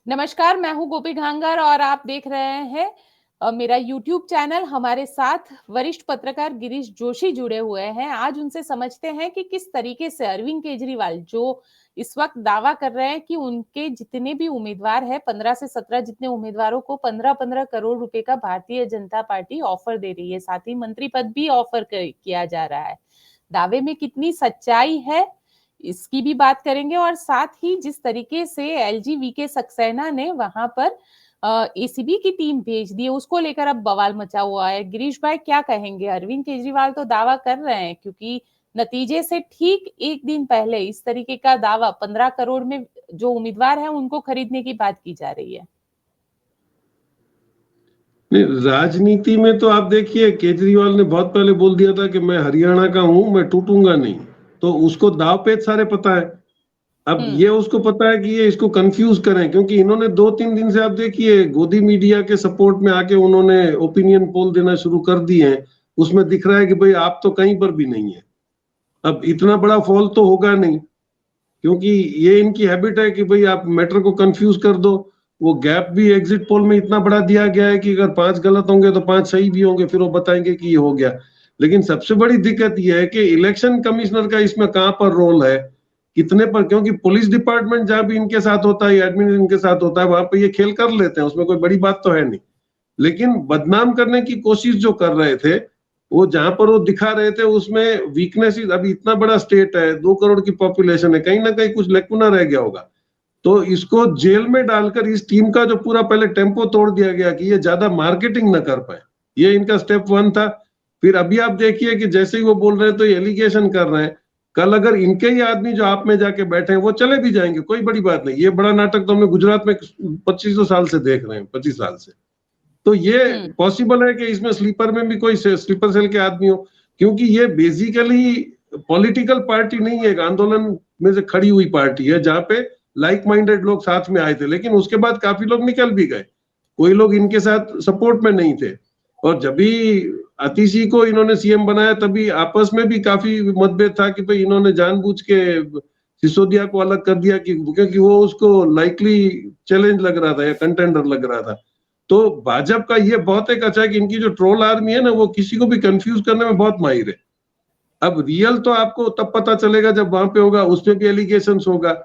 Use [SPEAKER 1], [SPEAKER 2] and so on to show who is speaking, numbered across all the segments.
[SPEAKER 1] नमस्कार, मैं हूँ गोपी घांगर और आप देख रहे हैं मेरा YouTube चैनल। हमारे साथ वरिष्ठ पत्रकार गिरीश जोशी जुड़े हुए हैं। आज उनसे समझते हैं कि किस तरीके से अरविंद केजरीवाल, जो इस वक्त दावा कर रहे हैं कि उनके जितने भी उम्मीदवार हैं, 15 से 17 जितने उम्मीदवारों को 15-15 करोड़ रुपए का भारतीय जनता पार्टी ऑफर दे रही है, साथ ही मंत्री पद भी ऑफर किया जा रहा है। दावे में कितनी सच्चाई है, इसकी भी बात करेंगे। और साथ ही जिस तरीके से एलजी वीके सक्सेना ने वहां पर एसीबी की टीम भेज दी है, उसको लेकर अब बवाल मचा हुआ है। गिरीश भाई, क्या कहेंगे? अरविंद केजरीवाल तो दावा कर रहे हैं, क्योंकि नतीजे से ठीक एक दिन पहले इस तरीके का दावा 15 करोड़ में जो उम्मीदवार है उनको खरीदने की बात की जा रही है।
[SPEAKER 2] नहीं, राजनीति में तो आप देखिए, केजरीवाल ने बहुत पहले बोल दिया था कि मैं हरियाणा का हूं, मैं टूटूंगा नहीं। तो उसको दाव पेच सारे पता है। अब ये उसको पता है कि ये इसको कंफ्यूज करें, क्योंकि इन्होंने 2-3 दिन से आप देखिए गोदी मीडिया के सपोर्ट में आके उन्होंने ओपिनियन पोल देना शुरू कर दिए हैं। उसमें दिख रहा है कि भाई आप तो कहीं पर भी नहीं है। अब इतना बड़ा फॉल तो होगा नहीं, क्योंकि ये इनकी हैबिट है कि भाई आप मैटर को कंफ्यूज कर दो। वो गैप भी एग्जिट पोल में इतना बड़ा दिया गया है कि अगर 5 गलत होंगे तो 5 सही भी होंगे, फिर वो बताएंगे कि ये हो गया। लेकिन सबसे बड़ी दिक्कत ये है कि इलेक्शन कमिश्नर का इसमें कहां पर रोल है, कितने पर, क्योंकि पुलिस डिपार्टमेंट जहां भी इनके साथ होता है, एडमिन इनके साथ होता है, वहां पे ये खेल कर लेते हैं, उसमें कोई बड़ी बात तो है नहीं। लेकिन बदनाम करने की कोशिश जो कर रहे थे, वो जहां पर वो दिखा रहे थे, उसमें वीकनेस। अभी इतना बड़ा स्टेट है, 2 करोड़ की पॉपुलेशन है, कहीं ना कहीं कुछ लैकुना रह गया होगा। तो इसको जेल में डालकर इस टीम का जो पूरा पहले टेम्पो तोड़ दिया गया कि ये ज्यादा मार्केटिंग न कर पाए, ये इनका स्टेप 1 था। फिर अभी आप देखिए कि जैसे ही वो बोल रहे हैं तो ये एलिगेशन कर रहे हैं। कल अगर इनके ही आदमी जो आप में जाके बैठे हैं वो चले भी जाएंगे, कोई बड़ी बात नहीं। ये बड़ा नाटक तो हमने गुजरात में 2500 साल से देख रहे हैं, 25 साल से। तो ये पॉसिबल है कि इसमें स्लीपर में भी कोई स्लीपर सेल के आदमी हो, क्योंकि ये बेसिकली पॉलिटिकल पार्टी नहीं है, एक आंदोलन में से खड़ी हुई पार्टी है जहां पे लाइक माइंडेड लोग साथ में आए थे। लेकिन उसके बाद काफी लोग निकल भी गए, कोई लोग इनके साथ सपोर्ट में नहीं थे। और जब भी अतिशी को इन्होंने सीएम बनाया तभी आपस में भी काफी मतभेद था कि भाई इन्होंने जानबूझ के सिसोदिया को अलग कर दिया, क्योंकि वो उसको लाइकली चैलेंज लग रहा था या कंटेंडर लग रहा था। तो भाजपा का ये बहुत एक अच्छा है कि इनकी जो ट्रोल आर्मी है ना, वो किसी को भी कंफ्यूज करने में बहुत माहिर है। अब रियल तो आपको तब पता चलेगा जब वहां पे होगा, उसमें भी एलिगेशंस होगा।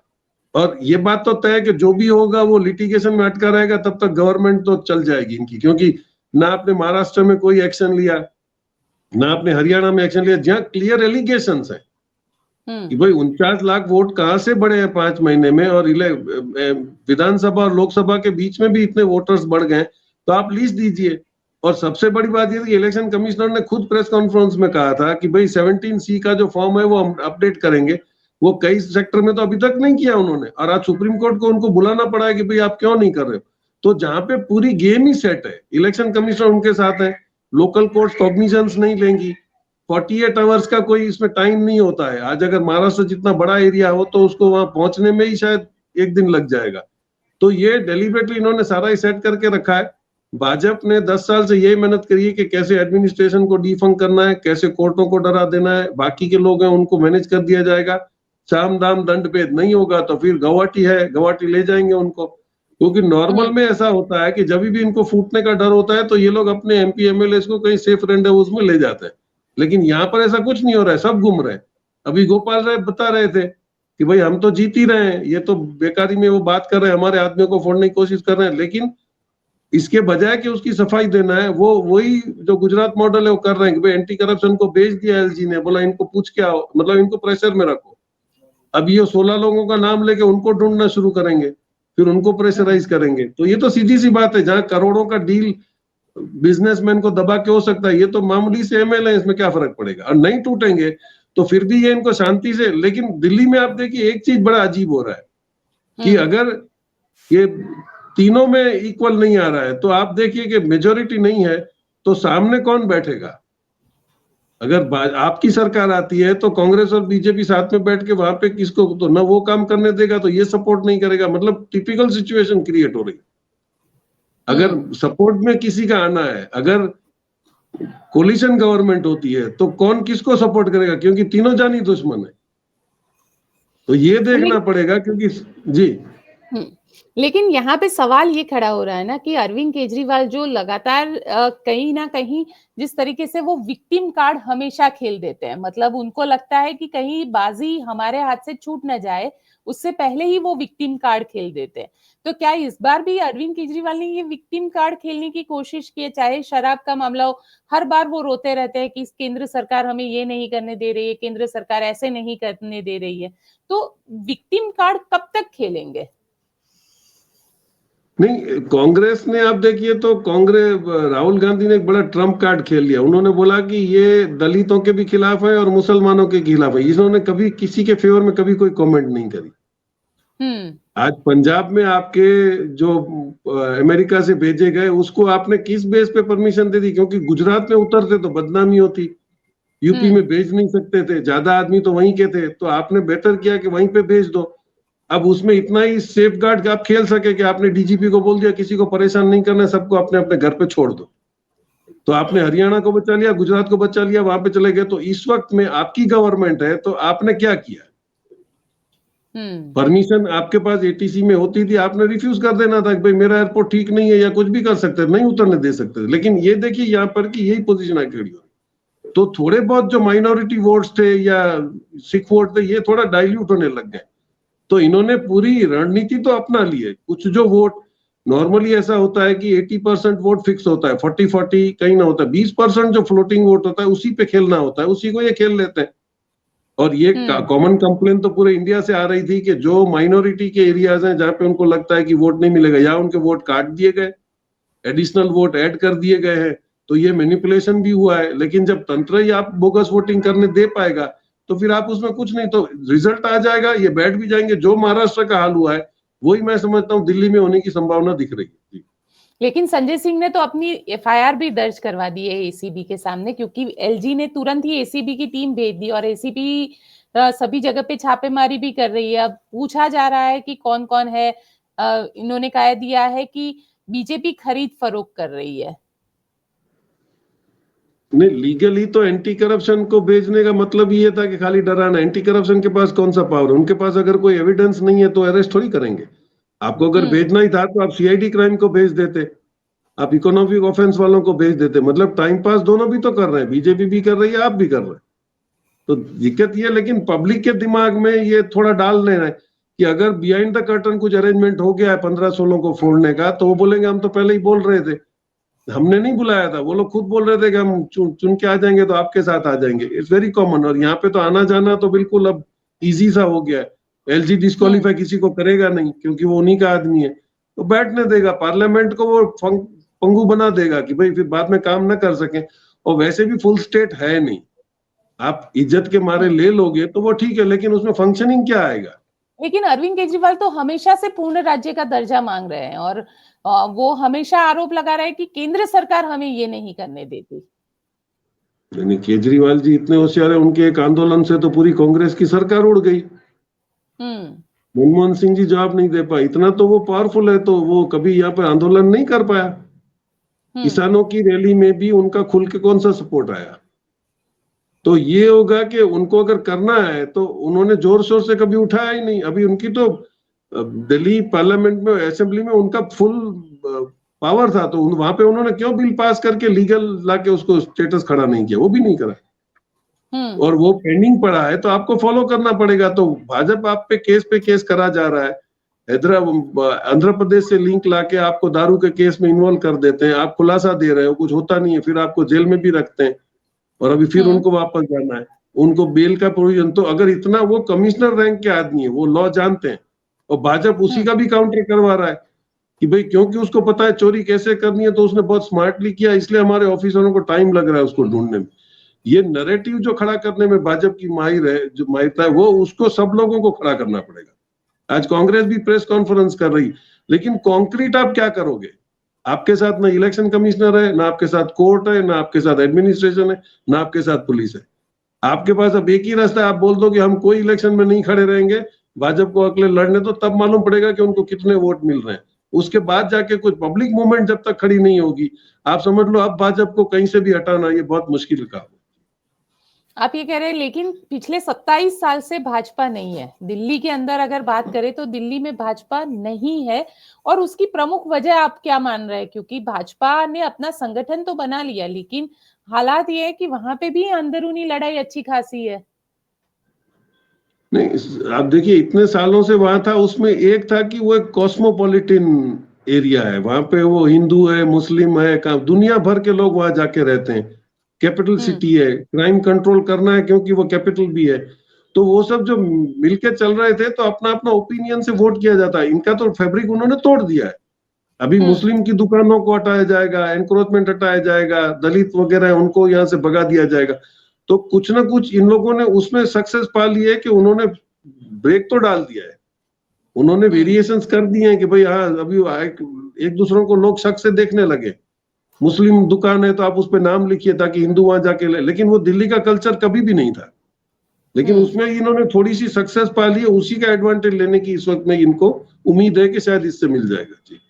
[SPEAKER 2] और ये बात तो तय है कि जो भी होगा वो लिटिगेशन में अटका रहेगा, तब तक गवर्नमेंट तो चल जाएगी इनकी। क्योंकि ना आपने महाराष्ट्र में कोई एक्शन लिया, ना आपने हरियाणा में एक्शन लिया, जहां क्लियर एलिगेशंस है कि भाई 49 लाख वोट कहां से बढ़े हैं 5 महीने में, और विधानसभा और लोकसभा के बीच में भी इतने वोटर्स बढ़ गए, तो आप लिस्ट दीजिए। और सबसे बड़ी बात ये थी, इलेक्शन कमिश्नर ने खुद प्रेस कॉन्फ्रेंस में कहा था कि भाई 17C का जो फॉर्म है वो हम अपडेट करेंगे। वो कई सेक्टर में तो अभी तक नहीं किया उन्होंने, और आज सुप्रीम कोर्ट को उनको बुलाना पड़ा है कि भाई आप क्यों नहीं कर रहे हो। तो जहां पे पूरी गेम ही सेट है, इलेक्शन कमिश्नर उनके साथ है, लोकल कोर्ट्स कॉग्निजेंस नहीं लेंगी, 48 आवर्स का कोई इसमें टाइम नहीं होता है। आज अगर महाराष्ट्र जितना बड़ा एरिया हो तो उसको वहां पहुंचने में ही शायद 1 दिन लग जाएगा। तो ये डेलिबरेटली इन्होंने सारा ही सेट करके रखा है। भाजपा ने 10 साल से यही मेहनत करी है कि कैसे एडमिनिस्ट्रेशन को डिफंक करना है, कैसे कोर्टों को डरा देना है, बाकी के लोग हैं उनको मैनेज कर दिया जाएगा। साम दाम दंड भेद नहीं होगा तो फिर गुवाहाटी है, गुवाहाटी ले जाएंगे उनको। क्योंकि नॉर्मल में ऐसा होता है कि जब भी इनको फूटने का डर होता है तो ये लोग अपने एमपी एमएलए को कहीं सेफ रेंडवूज में ले जाते हैं। लेकिन यहाँ पर ऐसा कुछ नहीं हो रहा है, सब घूम रहे हैं। अभी गोपाल राय बता रहे थे कि भाई हम तो जीत ही रहे हैं, ये तो बेकारी में वो बात कर रहे हैं, हमारे आदमियों को फोड़ने की कोशिश कर रहे हैं। लेकिन इसके बजाय कि उसकी सफाई देना है, वो वही जो गुजरात मॉडल है वो कर रहे हैं कि भाई एंटी करप्शन को भेज दिया एलजी ने, बोला इनको पूछ के आओ, मतलब इनको प्रेशर में रखो। अब ये 16 लोगों का नाम लेके उनको ढूंढना शुरू करेंगे, फिर उनको प्रेशराइज करेंगे। तो ये तो सीधी सी बात है, जहां करोड़ों का डील बिजनेसमैन को दबा के हो सकता है, ये तो मामूली से एमएलए, इसमें क्या फर्क पड़ेगा। और नहीं टूटेंगे तो फिर भी ये इनको शांति से। लेकिन दिल्ली में आप देखिए एक चीज बड़ा अजीब हो रहा है कि अगर ये तीनों में इक्वल नहीं आ रहा है तो आप देखिए कि मेजोरिटी नहीं है तो सामने कौन बैठेगा। अगर आपकी सरकार आती है तो कांग्रेस और बीजेपी साथ में बैठ के वहां पे किसको तो ना वो काम करने देगा, तो ये सपोर्ट नहीं करेगा। मतलब टिपिकल सिचुएशन क्रिएट हो रही। अगर सपोर्ट में किसी का आना है, अगर कोलिशन गवर्नमेंट होती है तो कौन किसको सपोर्ट करेगा, क्योंकि तीनों जानी दुश्मन है। तो ये देखना पड़ेगा, क्योंकि जी
[SPEAKER 1] हुँ। लेकिन यहाँ पे सवाल ये खड़ा हो रहा है ना कि अरविंद केजरीवाल जो लगातार कहीं न कहीं जिस तरीके से वो विक्टिम कार्ड हमेशा खेल देते हैं, मतलब उनको लगता है कि कहीं बाज़ी हमारे हाथ से छूट ना जाए, उससे पहले ही वो विक्टिम कार्ड खेल देते हैं। तो क्या इस बार भी अरविंद केजरीवाल ने ये विक्टिम कार्ड खेलने की कोशिश की है, चाहे शराब का मामला हो, हर बार वो रोते रहते हैं कि केंद्र सरकार हमें ये नहीं करने दे रही है, केंद्र सरकार ऐसे नहीं करने दे रही है। तो विक्टिम कार्ड कब तक खेलेंगे?
[SPEAKER 2] नहीं, कांग्रेस ने आप देखिए तो कांग्रेस राहुल गांधी ने एक बड़ा ट्रम्प कार्ड खेल लिया। उन्होंने बोला कि ये दलितों के भी खिलाफ है और मुसलमानों के खिलाफ है। इन्होंने कभी किसी के फेवर में कभी कोई कमेंट नहीं करी।
[SPEAKER 1] हुँ।
[SPEAKER 2] आज पंजाब में आपके जो अमेरिका से भेजे गए उसको आपने किस बेस पे परमिशन दे दी? क्योंकि गुजरात में उतरते तो बदनामी होती, यूपी में
[SPEAKER 1] हुँ।
[SPEAKER 2] भेज नहीं सकते थे, ज्यादा आदमी तो वहीं के थे, तो आपने बेहतर किया कि वहीं पे भेज दो। अब उसमें इतना ही सेफ गार्ड आप खेल सके कि आपने डीजीपी को बोल दिया किसी को परेशान नहीं करना, सबको अपने अपने घर पे छोड़ दो। तो आपने हरियाणा को बचा लिया, गुजरात को बचा लिया, वहां पे चले गए। तो इस वक्त में आपकी गवर्नमेंट है, तो आपने क्या किया?
[SPEAKER 1] हुँ।
[SPEAKER 2] परमिशन आपके पास एटीसी में होती थी, आपने रिफ्यूज कर देना था कि भाई मेरा एयरपोर्ट ठीक नहीं है या कुछ भी कर सकते थे, नहीं उतरने दे सकते थे। लेकिन ये देखिए यहाँ पर कि यही पोजीशन आई खड़ी हो, तो थोड़े बहुत जो माइनॉरिटी वोट्स थे या सिख वोट थे, ये थोड़ा डाइल्यूट होने लग गए। तो इन्होंने पूरी रणनीति तो अपना ली है। कुछ जो वोट नॉर्मली ऐसा होता है कि 80% वोट फिक्स होता है, 40-40 कहीं ना होता है, 20% जो फ्लोटिंग वोट होता है उसी पे खेलना होता है, उसी को ये खेल लेते हैं। और ये
[SPEAKER 1] हुँ।
[SPEAKER 2] कॉमन कंप्लेन तो पूरे इंडिया से आ रही थी कि जो माइनॉरिटी के एरियाज हैं जहां पे उनको लगता है कि वोट नहीं मिलेगा या उनके वोट काट दिए गए, एडिशनल वोट ऐड कर दिए गए हैं, तो ये मैनिपुलेशन भी हुआ है। लेकिन जब तंत्र ही आप बोगस वोटिंग करने दे पाएगा तो फिर आप उसमें कुछ नहीं, तो रिजल्ट आ जाएगा, ये बैठ भी जाएंगे। जो महाराष्ट्र का हाल हुआ है वही मैं समझता हूँ दिल्ली में होने की संभावना दिख रही है।
[SPEAKER 1] लेकिन संजय सिंह ने तो अपनी एफआईआर भी दर्ज करवा दी है एसीबी के सामने, क्योंकि एलजी ने तुरंत ही एसीबी की टीम भेज दी और एसीबी सभी जगह पे छापेमारी भी कर रही है। अब पूछा जा रहा है कि कौन-कौन है। इन्होंने कह दिया है कि बीजेपी खरीद फरोख्त कर रही है।
[SPEAKER 2] नहीं, लीगली तो एंटी करप्शन को भेजने का मतलब ये था कि खाली डराना। एंटी करप्शन के पास कौन सा पावर है? उनके पास अगर कोई एविडेंस नहीं है तो अरेस्ट थोड़ी करेंगे। आपको अगर
[SPEAKER 1] हुँ।
[SPEAKER 2] भेजना ही था तो आप सीआईडी क्राइम को भेज देते, आप इकोनॉमिक ऑफेंस वालों को भेज देते। मतलब टाइम पास दोनों भी तो कर रहे हैं, बीजेपी भी कर रही है, आप भी कर रहे हैं। तो दिक्कत ये, लेकिन पब्लिक के दिमाग में ये थोड़ा डाल रहे हैं कि अगर बिहाइंड द कर्टन कुछ अरेंजमेंट हो गया है 15-16 को फोड़ने का, तो वो बोलेंगे हम तो पहले ही बोल रहे थे, हमने नहीं बुलाया था। वो लोग खुद बोल रहे थे कि हम चुन के आ जाएंगे तो आपके साथ आ जाएंगे। It's very common. और यहाँ पे तो आना जाना तो बिल्कुल अब इजी सा हो गया है। एलजी
[SPEAKER 1] हुँ।
[SPEAKER 2] डिस्क्वालीफाई किसी को करेगा नहीं क्योंकि वो उन्हीं का आदमी है, तो बैठने देगा। पार्लियामेंट को वो पंगु बना देगा कि भाई फिर बाद में काम ना कर सके। और वैसे भी फुल स्टेट है नहीं, आप इज्जत के मारे
[SPEAKER 1] हुँ।
[SPEAKER 2] ले लोगे तो वो ठीक है, लेकिन उसमें फंक्शनिंग क्या आएगा?
[SPEAKER 1] लेकिन अरविंद केजरीवाल तो हमेशा से पूर्ण राज्य का दर्जा मांग रहे हैं और वो हमेशा आरोप लगा रहे हैं कि केंद्र सरकार हमें ये नहीं करने देती।
[SPEAKER 2] यानी केजरीवाल जी इतने होशियार है, उनके एक आंदोलन से तो पूरी कांग्रेस की सरकार उड़ गई।
[SPEAKER 1] हुँ।
[SPEAKER 2] मनमोहन सिंह जी जवाब नहीं दे पाए, इतना तो वो पावरफुल है, तो वो कभी यहाँ पे आंदोलन नहीं कर पाया।
[SPEAKER 1] हुँ।
[SPEAKER 2] किसानों की रैली में भी उनका खुल के कौन सा सपोर्ट आया? तो ये होगा कि उनको अगर करना है तो उन्होंने जोर शोर से कभी उठाया ही नहीं। अभी उनकी तो दिल्ली पार्लियामेंट में, असेंबली में उनका फुल पावर था, तो वहां पे उन्होंने क्यों बिल पास करके लीगल लाके उसको स्टेटस खड़ा नहीं किया? वो भी नहीं करा।
[SPEAKER 1] हुँ।
[SPEAKER 2] और वो पेंडिंग पड़ा है तो आपको फॉलो करना पड़ेगा। तो भाजपा आप पे केस करा जा रहा है। आंध्र प्रदेश से लिंक लाके आपको दारू के केस में इन्वॉल्व कर देते हैं, आप खुलासा दे रहे हो, कुछ होता नहीं है, फिर आपको जेल में भी रखते हैं और अभी फिर
[SPEAKER 1] हुँ।
[SPEAKER 2] उनको वापस जाना है। उनको बेल का प्रोविजन, तो अगर इतना वो कमिश्नर रैंक के आदमी है, वो लॉ जानते हैं, और भाजपा उसी
[SPEAKER 1] हुँ।
[SPEAKER 2] का भी काउंटर करवा रहा है कि भाई क्योंकि उसको पता है चोरी कैसे करनी है, तो उसने बहुत स्मार्टली किया, इसलिए हमारे ऑफिसरों को टाइम लग रहा है उसको ढूंढने में। ये नैरेटिव जो खड़ा करने में भाजपा की माहिर है, जो माहिरता है, वो उसको सब लोगों को खड़ा करना पड़ेगा। आज कांग्रेस भी प्रेस कॉन्फ्रेंस कर रही, लेकिन कॉन्क्रीट आप क्या करोगे? आपके साथ ना इलेक्शन कमिश्नर है, ना आपके साथ कोर्ट है, ना आपके साथ एडमिनिस्ट्रेशन है, ना आपके साथ पुलिस है। आपके पास अब एक ही रास्ता है, आप बोल दो कि हम कोई इलेक्शन में नहीं खड़े रहेंगे, भाजपा को अगले लड़ने दो, तब मालूम पड़ेगा कि उनको कितने वोट मिल रहे हैं। उसके बाद जाके कुछ पब्लिक मूवमेंट जब तक खड़ी नहीं होगी, आप समझ लो अब भाजपा को कहीं से भी हटाना ये बहुत मुश्किल काम है।
[SPEAKER 1] आप ये कह रहे हैं लेकिन पिछले 27 साल से भाजपा नहीं है दिल्ली के अंदर। अगर बात करें तो दिल्ली में भाजपा नहीं है, और उसकी प्रमुख वजह आप क्या मान रहे हैं? क्योंकि भाजपा ने अपना संगठन तो बना लिया, लेकिन हालात ये है कि वहां पे भी अंदरूनी लड़ाई अच्छी खासी है।
[SPEAKER 2] नहीं, आप देखिए इतने सालों से वहां था, उसमें एक था कि वो एक कॉस्मोपॉलिटन एरिया है, वहां पे वो हिंदू है, मुस्लिम है, दुनिया भर के लोग वहां जाके रहते हैं। कैपिटल सिटी है, क्राइम कंट्रोल करना है क्योंकि वो कैपिटल भी है। तो वो सब जो मिलके चल रहे थे, तो अपना अपना ओपिनियन से वोट किया जाता है। इनका तो फैब्रिक उन्होंने तोड़ दिया है। अभी मुस्लिम की दुकानों को हटाया जाएगा, एनक्रोचमेंट हटाया जाएगा, दलित वगैरह है उनको यहाँ से भगा दिया जाएगा। तो कुछ ना कुछ इन लोगों ने उसमें सक्सेस पा ली है कि उन्होंने ब्रेक तो डाल दिया है। उन्होंने वेरिएशंस कर दिए हैं कि भाई हाँ, अभी एक दूसरों को लोग शक से देखने लगे। मुस्लिम दुकान है तो आप उस पर नाम लिखिए ताकि हिंदू वहां जाके ले, लेकिन वो दिल्ली का कल्चर कभी भी नहीं था। लेकिन उसमें इन्होंने थोड़ी सी सक्सेस पा ली है, उसी का एडवांटेज लेने की इस वक्त में इनको उम्मीद है कि शायद इससे मिल जाएगा। जी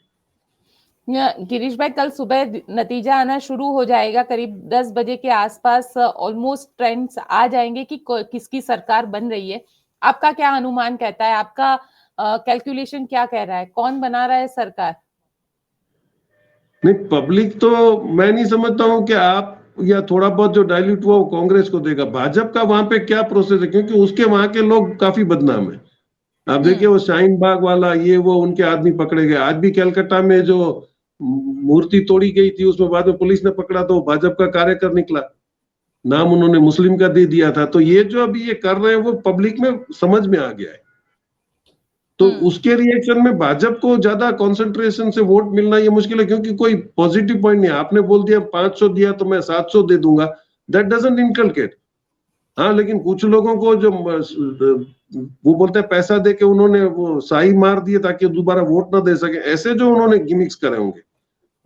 [SPEAKER 1] गिरीश भाई, कल सुबह नतीजा आना शुरू हो जाएगा, करीब 10 बजे के आसपास ऑलमोस्ट ट्रेंड्स आ जाएंगे कि किसकी सरकार बन रही है। आपका क्या अनुमान कहता है? आपका कैलकुलेशन क्या कह रहा है? कौन बना रहा है सरकार?
[SPEAKER 2] नहीं, पब्लिक तो मैं नहीं समझता हूं कि आप या थोड़ा बहुत जो डाइल्यूट हुआ वो कांग्रेस को देगा। भाजपा का वहां पे क्या प्रोसेस है, क्योंकि उसके वहां के लोग काफी बदनाम है। आप देखिए वो शाहीन बाग वाला, ये वो उनके आदमी पकड़े गए। आज भी कलकत्ता में जो मूर्ति तोड़ी गई थी, उसमें बाद में पुलिस ने पकड़ा तो भाजपा का कार्यकर निकला, नाम उन्होंने मुस्लिम का दे दिया था। तो ये जो अभी ये कर रहे हैं वो पब्लिक में समझ में आ गया है। तो उसके रिएक्शन में भाजपा को ज्यादा कंसंट्रेशन से वोट मिलना ये मुश्किल है, क्योंकि कोई पॉजिटिव पॉइंट नहीं है। आपने बोल दिया 500 दिया तो मैं 700 दे दूंगा, दैट डजंट इनकलकेट। हाँ, लेकिन कुछ लोगों को जो वो बोलते हैं पैसा दे के उन्होंने वो साई मार दिए ताकि दोबारा वोट ना दे सके, ऐसे जो उन्होंने गिमिक्स करे होंगे,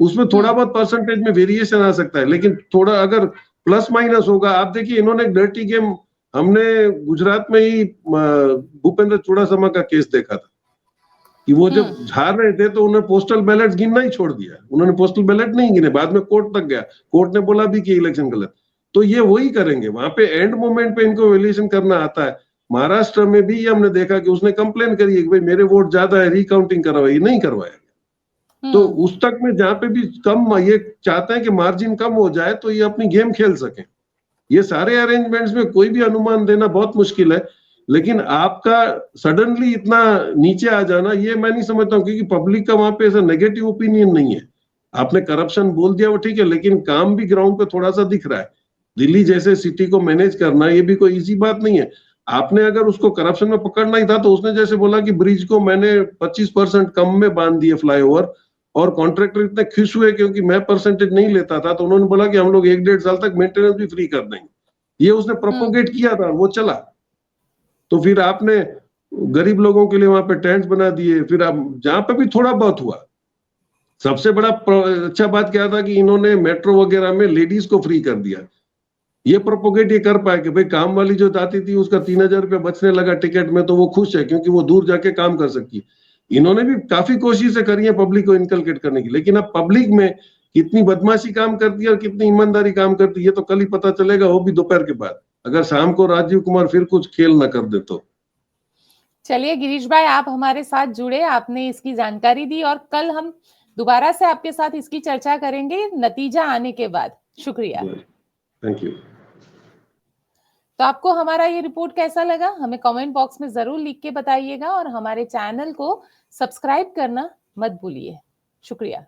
[SPEAKER 2] उसमें थोड़ा बहुत परसेंटेज में वेरिएशन आ सकता है। लेकिन थोड़ा अगर प्लस माइनस होगा, आप देखिए इन्होंने एक डर्टी गेम, हमने गुजरात में ही भूपेंद्र चुड़ासमा का केस देखा था कि वो जब हार रहे थे तो उन्होंने पोस्टल बैलेट गिनना ही छोड़ दिया। उन्होंने पोस्टल बैलेट नहीं गिने, बाद में कोर्ट तक गया, कोर्ट ने बोला भी कि इलेक्शन गलत। तो ये वही करेंगे, वहां पे एंड मोमेंट पे इनको वैल्यूएशन करना आता है। महाराष्ट्र में भी हमने देखा कि उसने कंप्लेन करी है कि भाई मेरे वोट ज्यादा है, रिकाउंटिंग करवाइए, नहीं करवाया। तो उस तक में जहां पे भी कम ये चाहते हैं कि मार्जिन कम हो जाए तो ये अपनी गेम खेल सकें। ये सारे अरेंजमेंट्स में कोई भी अनुमान देना बहुत मुश्किल है। लेकिन आपका सडनली इतना नीचे आ जाना, ये मैं नहीं समझता हूँ, क्योंकि पब्लिक का वहां पे ऐसा नेगेटिव ओपिनियन नहीं है। आपने करप्शन बोल दिया वो ठीक है, लेकिन काम भी ग्राउंड पे थोड़ा सा दिख रहा है। दिल्ली जैसे सिटी को मैनेज करना ये भी कोई इजी बात नहीं है। आपने अगर उसको करप्शन में पकड़ना ही था तो उसने जैसे बोला कि ब्रिज को मैंने 25% कम में बांध दिए फ्लाईओवर, और कॉन्ट्रैक्टर इतने खुश हुए क्योंकि मैं परसेंटेज नहीं लेता था, तो उन्होंने बोला कि हम लोग 1-1.5 साल तक मेंटेनेंस भी फ्री कर देंगे। ये उसने प्रोपोगेट किया था, वो चला। तो फिर आपने गरीब लोगों के लिए वहां पे टेंट्स बना दिए। फिर आप जहां पे भी थोड़ा बहुत हुआ, सबसे बड़ा अच्छा बात क्या था कि इन्होंने मेट्रो वगैरह में लेडीज को फ्री कर दिया। ये प्रोपोगेट ये कर पाए कि भाई काम वाली जो जाती थी उसका 3,000 रुपया बचने लगा टिकट में, तो वो खुश है क्योंकि वो दूर जाके काम कर सकती है। इन्होंने भी काफी कोशिशें करी है पब्लिक को इनकलकेट करने की, लेकिन अब पब्लिक में कितनी बदमाशी काम करती है और कितनी ईमानदारी काम करती है ये तो कल ही पता चलेगा, वो भी दोपहर के बाद, अगर शाम को राजीव कुमार फिर कुछ खेल ना कर दे तो।
[SPEAKER 1] चलिए गिरीश भाई, आप हमारे साथ जुड़े, आपने इसकी जानकारी दी, और कल हम दोबारा से आपके साथ इसकी चर्चा करेंगे नतीजा आने के बाद। शुक्रिया।
[SPEAKER 2] Thank you.
[SPEAKER 1] तो आपको हमारा ये रिपोर्ट कैसा लगा, हमें कमेंट बॉक्स में जरूर लिख के बताइएगा, और हमारे चैनल को सब्सक्राइब करना मत भूलिए। शुक्रिया।